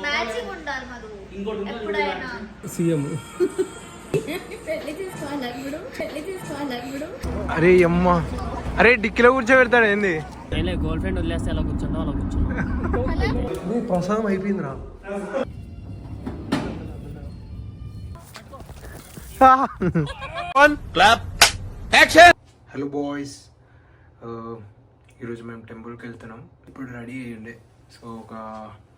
Matching ఉండాలి మధు ఎప్పుడైనా CM. పెళ్లి చేసుకోవాలి అరే అమ్మ, అరే డిక్కీలో కూర్చోబెడతాడు ఏంది? గర్ల్ ఫ్రెండ్ వదిలేస్తే అలా కూర్చుంటాం, అలా కూర్చున్నాం. ప్రసాదం అయిపోయిందిరా. హలో బాయ్స్, ఈరోజు మేము టెంపుల్కి వెళ్తున్నాం. ఇప్పుడు రెడీ అయ్యిండే, సో ఒక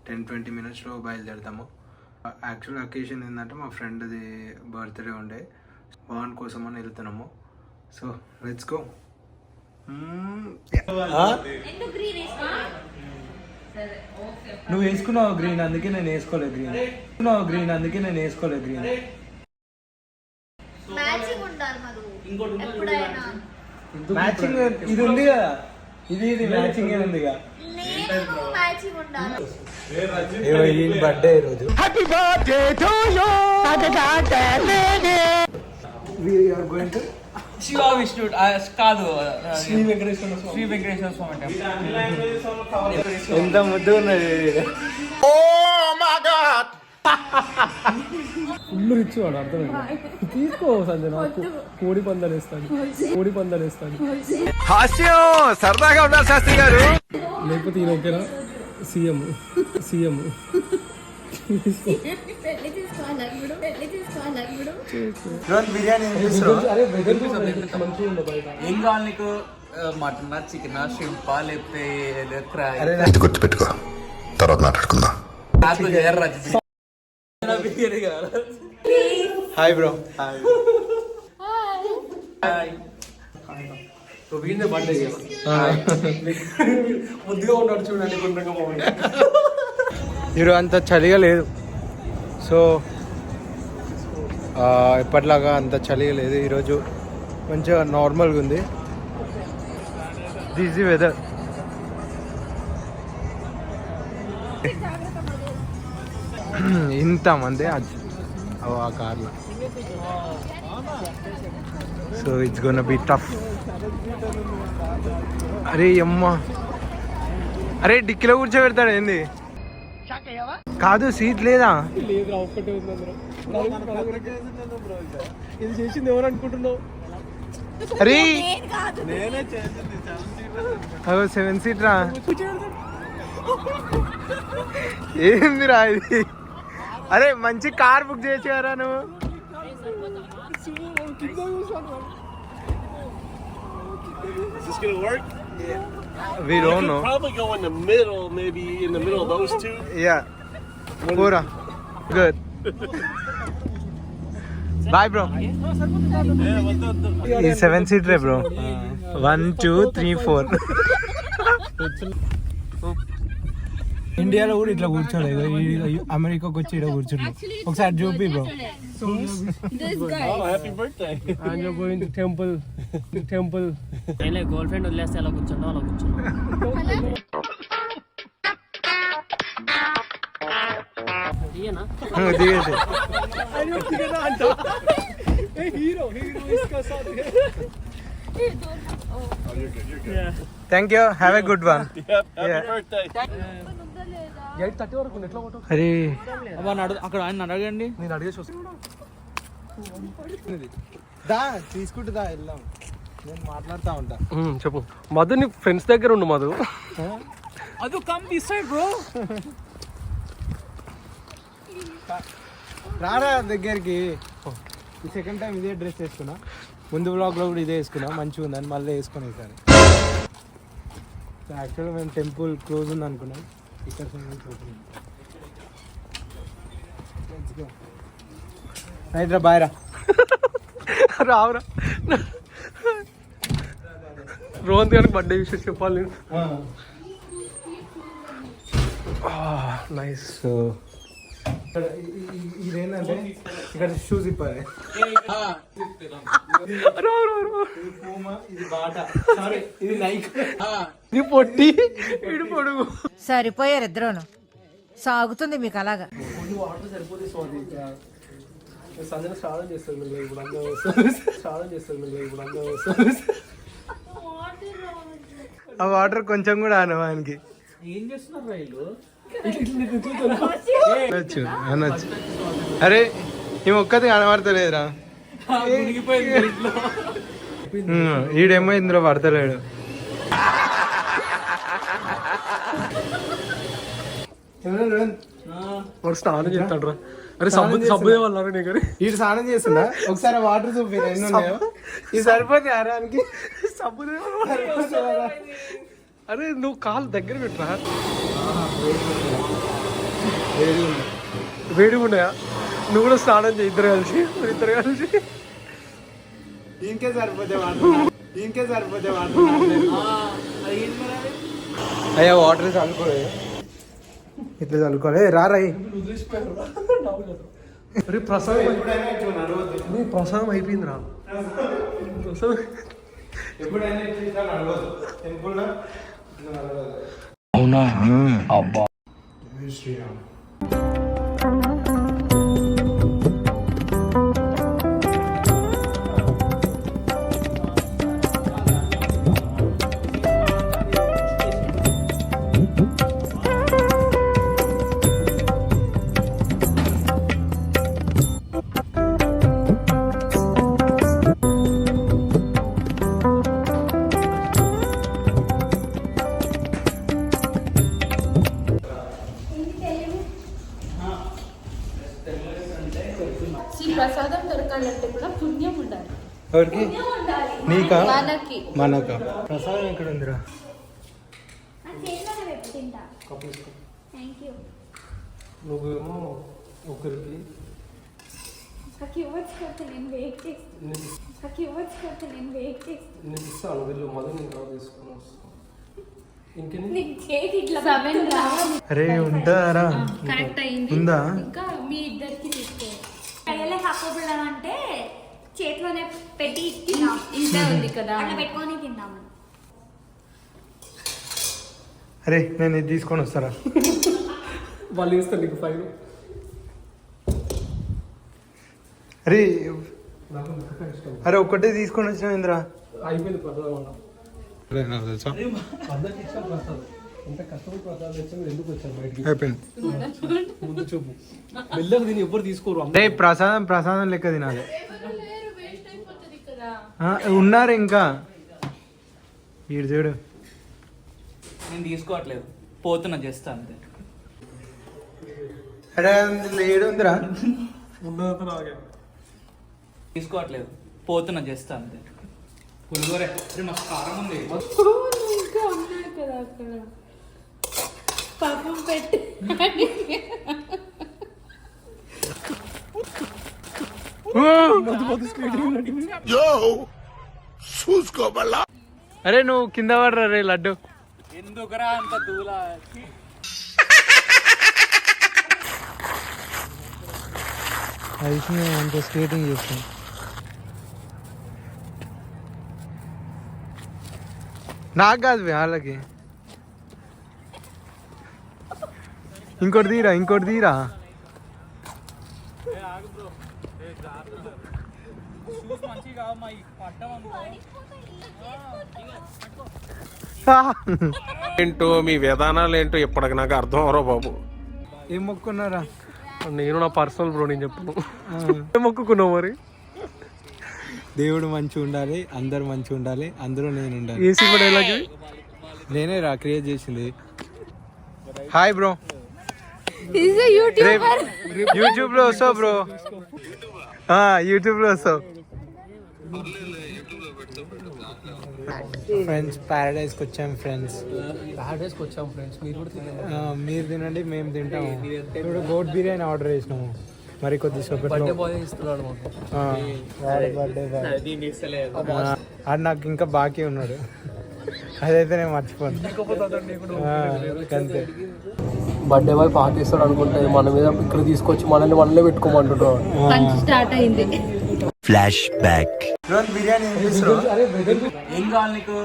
10-20 మినిట్స్లో బయలుదేరుతాము. యాక్చువల్ అకేషన్ ఏంటంటే మా ఫ్రెండ్ది బర్త్డే ఉండే, వాన్ కోసం అని వెళ్తున్నాము. So let's go. నువ్వు వేసుకున్నావు గ్రీన్, అందుకే నేను వేసుకోలేదు గ్రీన్. గ్రీన్ అందుకే నేను వేసుకోలేదు గ్రీన్. మ్యాచింగ్ ఉండాలి మధు ఎప్పుడైనా. మ్యాచింగ్ ఇది ఉంది కదా, ఇది మ్యాచింగ్ ఉంది కదా. నేను మ్యాచింగ్ ఉండాలి. బర్త్డే ఈరోజు. Happy birthday to you. We are going to Shiva Vishnu కాదు, శ్రీ వెంకటేశ్వర స్వామి టెంపుల్. ఎంత ముద్దు ఉన్నది. ఫుల్ రిచ్ వాడు, అర్థమైంది. తీసుకో సంజయ్, నాకు కోడి పందాలు వేస్తాడు. హాస్యం సరదాగా ఉండాలి శాస్త్రి గారు. లేకపోతే ఈయన ఓకేనా? సీఎం ఏం కావాలి నీకు? మటన్, చికెన్, షింపా లేకపోతే గుర్తుపెట్టుకో, తర్వాత మాట్లాడుకుందాం. Hi bro. ముద్దుగా ఉన్నాడు చూడండి, గుండ్రంగా బాగుంది. ఈరోజు అంత చలిగా లేదు, సో ఎప్పటిలాగా అంత చలిగా లేదు. ఈరోజు మంచిగా నార్మల్గా ఉంది. This the weather. ఇంతమంది ఆ కార్లో, so it's gonna be tough. అరే అమ్మ, అరే డిక్కీలో కూర్చోబెడతాడు ఏంది? కాదు సీట్ లేదా? ఇది చేసింది ఎవరు అనుకుంటున్నావు? అరే 7 సీట్ రా. ఏందిరా ఇది? అరే మంచి కార్ బుక్ చేసారా నువ్వు? We don't know. Probably go in the middle, maybe in the middle of those two. Yeah. Pura. Good. Bye bro. This 7-seater bro. 1, 2, 3, 4. ఇండియాలో కూడా ఇట్లా కూర్చోలేదు, అమెరికాకి వచ్చి ఇక్కడ కూర్చున్నాం. ఒకసారి చూపి bro. Happy birthday. And you're going to temple. Girl friend వదిలేస్తే అలా కూర్చుంటాం, అలా కూర్చున్నాం. దిగేసి thank you, have a good one. Happy birthday. అరే అక్కడ ఆయన అడగండి, నేను అడిగేసి వస్తాను. దా తీసుకుంటుందా వెళ్దాం, నేను మాట్లాడుతూ ఉంటా. చెప్పు మధు, నీ ఫ్రెండ్స్ దగ్గర ఉండు మధు. అది కమ్ దిస్ సైడ్ బ్రో. రారా దగ్గరికి. ఈ సెకండ్ టైం ఇదే డ్రెస్ వేసుకున్నా, ముందు బ్లాగ్లో కూడా ఇదే వేసుకున్నా, మంచిగా ఉందని మళ్ళీ వేసుకొని ఈసారి. యాక్చువల్గా మేము టెంపుల్ క్లోజ్ ఉంది అనుకున్నాం, ఇక్కడ రైట్ రా, బాయ్ రా. రావురా, రోహన్ గారికి బర్త్డే విషయం చెప్పాలి. నైస్. సో ఇదేంటంటే ఇక్కడ షూస్ ఇప్పాలి. ఇది బాటా, సారీ ఇది నైక్. ఇది పొట్టి, ఇడు పొడుగు. సరిపోయారు ఇద్దరును, సాగుతుంది మీకు అలాగా. సంజన స్నానం చేస్తారు ఇప్పుడు అందరూ ఆ వాటర్ కొంచెం కూడా ఆనవా ఆయనకి. ఏం చేస్తున్నారు రైలు? అనొచ్చు అనొచ్చు. అరే ఈ ఒక్కది కనబడతలేదురా. ఈడేమో ఇందులో పడతలేడు. వాడు స్నానం చేస్తాడు రా. అరే సబ్బు వాళ్ళారు నీకు. వీడు స్నానం చేస్తున్నా. ఒకసారి వాటర్ చూపి ఎన్ని ఉన్నాయో. ఇది సరిపోతుంది ఆరానికి. సబ్బు అరే నువ్వు కాలు దగ్గర పెట్టరా. వేడిగా ఉన్నాయా? నువ్వు కూడా స్నానం చేయి. ఇద్దరు కలిసి ఇంకే సరిపోతే వాటర్. అయ్యా వాటర్ చల్లుకోలే. ఇట్లా చల్లుకోలే. రారాయి. అరే ప్రసాదం అయిపోయింది రా. ప్రసాదం ఎప్పుడైనా ఇట్లా నడవదు టెంపుల్. అవునా? అబ్బా శ్రీరామ్. ప్రసాదం దొరకాలంటే కూడా పుణ్యం ఉండాలి. ఎవరికి? నీకా? మనకి. మనకా? ప్రసాదం ఎక్కడ ఉందిరా? నువ్వేమో ఒకరికి నేను ఇస్తాను. వీళ్ళు మొదలు నేను తర్వాత తీసుకుని వస్తాను. అరే ఉంటారా? కరెక్ట్ అయింది. ఉందా? ఇంకా మీ ఇద్దరికి తీసుకో. కప్పబుడం అంటే చేతిలోనే పెట్టి ఇదే ఉంది కదా, అట్లా పెట్టుకొని తిందాము. అరే నేను ఇది తీసుకొని వస్తారా? వాళ్ళు ఇస్తారు నీకు ఫైవ్. అరే నాకు ఇష్టం. అరే ఒక్కటే తీసుకొని వచ్చిన ఇంద్రా. అయిపోయింది ప్రసాదం వల్ల. తెలుసా అందరికి ఇచ్చాం ప్రసాదం. ఎంత కష్టపడి ప్రసాదం తెచ్చాము. ఎందుకు వచ్చారు బయటికి? అయిపోయింది. ముందు చూపు మెల్లగా దీన్ని ఎవ్వరు తీసుకోరు. అరే ప్రసాదం లెక్క తినాలి. ఉన్నారు ఇంకా. వీడు చూడు. నేను తీసుకోవట్లేదు, పోతున్నా జస్ట్ అంతే. అరే లేడు ఉందిరా. తీసుకోవట్లేదు, పోతున్నా జస్ట్ అంతే. పులిగోరే మస్తు కారం ఉంది. ఇంకా ఉన్నాయి కదా అక్కడ. పాపం పెట్టి అరే నువ్వు కింద పడరా రే లడ్డు. ఎందుకురా అంత దూల? అంత స్కేటింగ్ చేస్తాను. నాకు కాదు వాళ్ళకి. ఇంకోటి తీరా. ఏంటో మీ విధానాలు ఏంటో ఇప్పటికి నాకు అర్థం అవరో బాబు. ఏం మొక్కున్నారా? నేను నా పర్సనల్ బ్రో, నేను చెప్పను. ఏం మొక్కుకున్నావు మరి? దేవుడు మంచిగా ఉండాలి, అందరు మంచిగా ఉండాలి, అందరూ నేను ఉండాలి. ఏసీ కూడా ఎలాగే నేనే రా క్రియేట్ చేసింది. Hi bro. యూట్యూబ్ లో వస్తావు బ్రో. యూట్యూబ్ లో వస్తావు. ఫ్రెండ్స్ ప్యారడైస్కి వచ్చాం ఫ్రెండ్స్. మీరు కూడా తినండి. మీరు తినండి, మేము తింటాము. ఇప్పుడు గోట్ బిర్యానీ ఆర్డర్ చేసినాము. మరి కొద్దిసేపట్లో బర్త్డే అది నాకు ఇంకా బాకీ ఉన్నాడు. అదైతే నేను మర్చిపోను. అంతే. బర్త్డే బాయ్ పాటిస్తాడు అనుకుంటే మన మీద ఇక్కడ తీసుకొచ్చి మనల్ని పెట్టుకోమంటున్నాడు. స్టార్ట్ అయింది. Flashback. బిర్యానీ ఏం కావాలి నీకు?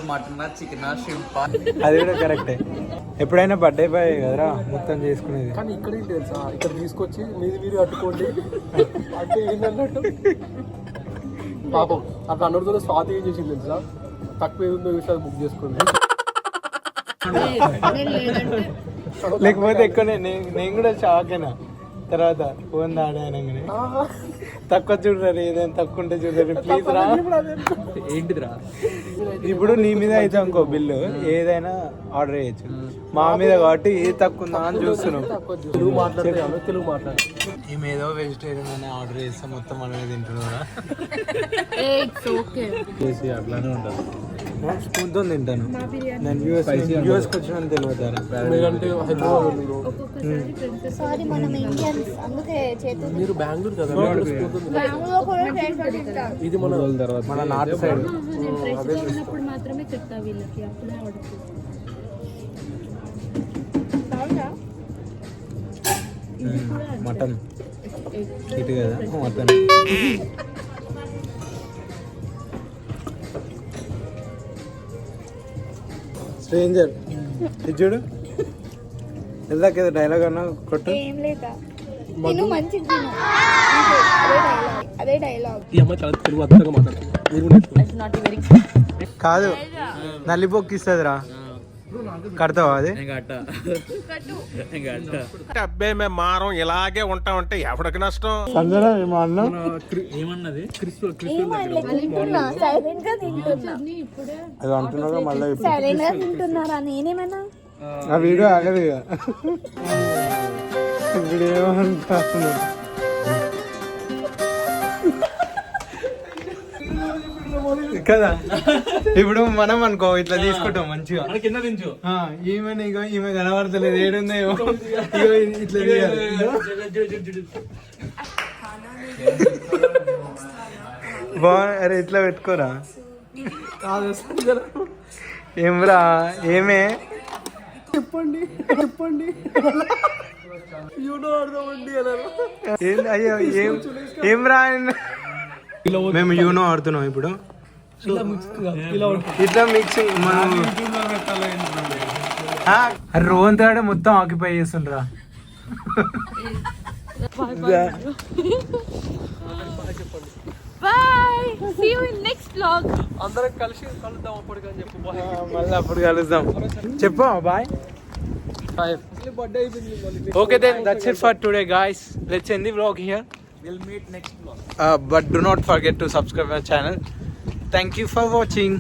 Mutton, chicken, shrimp? అది కూడా కరెక్టే. ఎప్పుడైనా బర్త్డే బాయ్ కదరా మొత్తం చేసుకునేది. కానీ ఇక్కడ ఏంటి తెలుసా, ఇక్కడ తీసుకొచ్చి మీరు కట్టుకోండి అంటే ఏంటన్నట్టు. పాపం అట్లా అన్నతో స్వాతి ఏం చేసింది తెలుసా, తక్కువ ఏదో విషయాలు బుక్ చేసుకోండి. లేకపోతే ఎక్కువ నేను కూడా షాక్ అయినా తర్వాత ఫోన్ ఆడానగానే తక్కువ చూడరు, ఏదైనా తక్కువ ఉంటే చూడరు, ప్లీజ్ రా. ఏంటిదిరా? ఇప్పుడు నీ మీద అయితే అనుకో బిల్లు, ఏదైనా ఆర్డర్ చేయొచ్చు. మా మీద కాబట్టి ఏది తక్కువ ఉందా అని చూస్తున్నాం. తెలుగు మాట్లాడతాను, తెలుగు మాట్లాడు. ఈమె ఏదో వెజిటేరియన్ అని ఆర్డర్ చేస్తే మొత్తం మనమే తింటున్నారా? అట్లానే ఉంటుంది. స్పూన్ తో తింటాను నేను. యూఎస్కి వచ్చిన తెలియతారా? మీరంటే హైదరాబాద్ వాళ్ళు. సారీ మనం ఇండియన్స్ అందుకే చేతులు మీరు బెంగళూరు కదా, బెంగళూరులో కూడా చేతులు తింటారు. ఇది మన మన నార్త్ సైడ్. ఉన్నప్పుడు మాత్రమే చెప్తా వీళ్ళకి, అప్పుడే ఆర్డర్ మటన్ ఇటు కదా మటన్. స్ట్రేంజర్ ఇది చూడు, ఇందాకేదో డైలాగ్ అన్నా కొట్టు. ఏం లేదా తిను మంచిగా తిను, అదే డైలాగ్. ఈ అమ్మాయి చాలా తెలుగు అద్భుతంగా మాట్లాడుతుంది. మీరు కూడా నేర్చుకోండి. కాదు నల్లిపోక్కి ఇస్తుందిరా, కడతావా అది? అబ్బే మేము మారం ఇలాగే ఉంటామంటే ఎవడికి నష్టం. సంజనా మా అన్న ఏమన్నది? తింటున్నా సైలెంట్ గా తింటున్నా, అది అంటున్నాగా మళ్ళీ సైలెంట్ గా తింటున్నారా? నేనేమన్నా ఆ వీడియో ఆగదు ఇక. ఇప్పుడు ఏమంటున్నాడు కదా. ఇప్పుడు మనం అనుకో ఇట్లా తీసుకుంటాం మంచిగా, కింద దించు. ఈమె ఇగో ఈమె కనబడతలేదు, ఏడుందో ఇగో ఇట్లా తీయాలి. అరే ఇట్లా పెట్టుకోరా. ఏమ్రా ఏమే చెప్పండి చెప్పండి. అయ్యో ఏమ్రా మేము యూనో ఆడుతున్నాం ఇప్పుడు. ఇట్లా మిక్సింగ్ మనం రోహన్ తేడా మొత్తం ఆక్యుపై చేస్తుండ్రా. Bye, see you in next vlog. అందరం కలిసి కలుద్దాం అప్పటికని చెప్పు. మళ్ళీ అప్పుడు కలుద్దాం. చెప్పు బాయ్. బర్త్డే అయిపోయింది మళ్ళీ. Okay then, that's it for today guys. Let's end the vlog here. We'll meet next vlog. But do not forget to subscribe my channel. Thank you for watching.